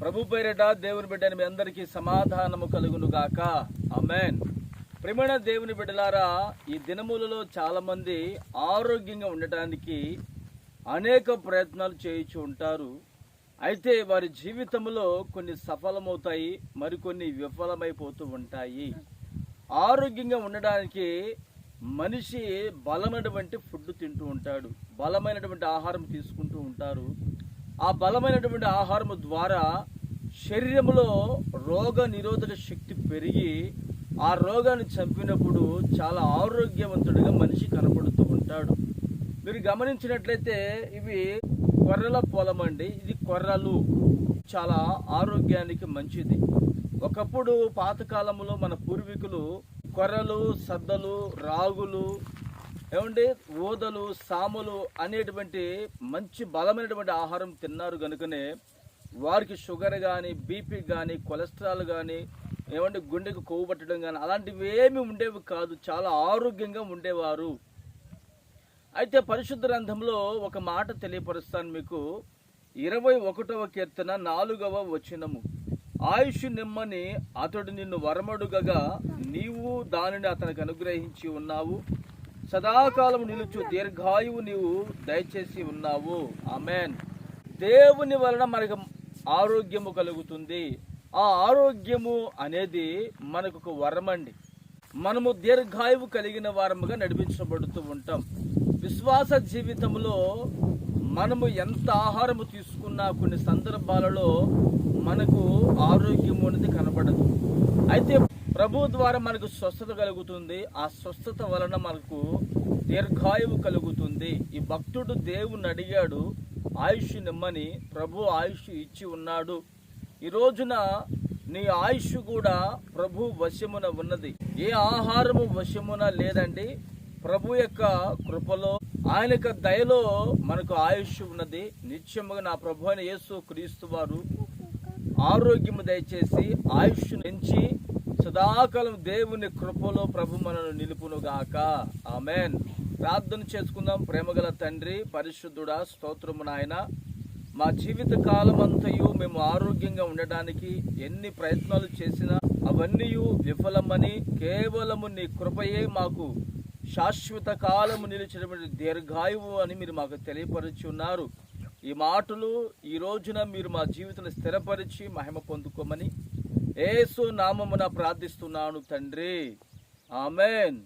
ప్రభు పేరిట దేవుని బిడ్డని మీ అందరికీ సమాధానము కలుగును గాక. ఆమేన్. ప్రియమైన దేవుని బిడ్డలారా, ఈ దినములలో చాలా మంది ఆరోగ్యంగా ఉండటానికి అనేక ప్రయత్నాలు చేయించు ఉంటారు. అయితే వారి జీవితంలో కొన్ని సఫలమవుతాయి, మరికొన్ని విఫలమైపోతూ ఉంటాయి. ఆరోగ్యంగా ఉండడానికి మనిషి బలమైనటువంటి ఫుడ్ తింటూ ఉంటాడు, బలమైనటువంటి ఆహారం తీసుకుంటూ ఉంటారు. ఆ బలమైనటువంటి ఆహారం ద్వారా శరీరంలో రోగ నిరోధక శక్తి పెరిగి ఆ రోగాన్ని చంపినప్పుడు చాలా ఆరోగ్యవంతుడిగా మనిషి కనపడుతూ ఉంటాడు. మీరు గమనించినట్లయితే ఇవి కొర్రల పొలం అండి. ఇది కొర్రలు చాలా ఆరోగ్యానికి మంచిది. ఒకప్పుడు పాతకాలంలో మన పూర్వీకులు కొర్రలు, సద్దలు, రాగులు, ఊదలు, సాములు అనేటువంటి మంచి బలమైనటువంటి ఆహారం తిన్నారు కనుకనే వారికి షుగర్ కానీ, బీపీ కానీ, కొలెస్ట్రాల్ కానీ, గుండెకు కొవ్వు పట్టడం కానీ అలాంటివి ఏమి ఉండేవి కాదు. చాలా ఆరోగ్యంగా ఉండేవారు. అయితే పరిశుద్ధ గ్రంథంలో ఒక మాట తెలియపరుస్తాను మీకు. 21వ కీర్తన 4వ వచనము. ఆయుష్ నిమ్మని అతడు నిన్ను వరమడుగగా నీవు దానిని అతనికి అనుగ్రహించి ఉన్నావు. సదాకాలం నిలుచు దీర్ఘాయువు నీవు దయచేసి ఉన్నావు. ఆమేన్. దేవుని వలన మనకు ఆరోగ్యము కలుగుతుంది. ఆ ఆరోగ్యము అనేది మనకు ఒక వరమండి. మనము దీర్ఘాయువు కలిగిన వారముగా నడిపించబడుతూ ఉంటాం. విశ్వాస జీవితంలో మనము ఎంత ఆహారము తీసుకున్నా కొన్ని సందర్భాలలో మనకు ఆరోగ్యము అనేది కనబడదు. అయితే ప్రభు ద్వారా మనకు స్వస్థత కలుగుతుంది. ఆ స్వస్థత వలన మనకు దీర్ఘాయువు కలుగుతుంది. ఈ భక్తుడు దేవుని అడిగాడు, ఆయుష్ నిమ్మని. ప్రభు ఆయుష్ ఇచ్చి ఉన్నాడు. ఈ రోజున నీ ఆయుష్ కూడా ప్రభు వశమున ఉన్నది. ఏ ఆహారము వశమున లేదండి. ప్రభు యొక్క కృపలో, ఆయన యొక్క దయలో మనకు ఆయుష్ ఉన్నది. నిత్యముగా నా ప్రభు అయిన యేసు క్రీస్తు వారు ఆరోగ్యము దయచేసి ఆయుష్ పెంచి సదాకాలం దేవుని కృపలో ప్రభు మనను నిలుపునుగాక. ఆమేన్. ప్రార్థన చేసుకుందాం. ప్రేమగల తండ్రి, పరిశుద్ధుడా, స్తోత్రము నాయన. మా జీవిత కాలం అంతయు మేము ఆరోగ్యంగా ఉండడానికి ఎన్ని ప్రయత్నాలు చేసినా అవన్నీ విఫలమని, కేవలము నీ కృపయే మాకు శాశ్వత కాలము నిలిచినటువంటి దీర్ఘాయువు అని మీరు మాకు తెలియపరిచి ఉన్నారు. ఈ మాటలు ఈ రోజున మీరు మా జీవితాన్ని స్థిరపరిచి మహిమ పొందుకోమని యేసు నామమున ప్రార్థిస్తున్నాను తండ్రి. ఆమేన్.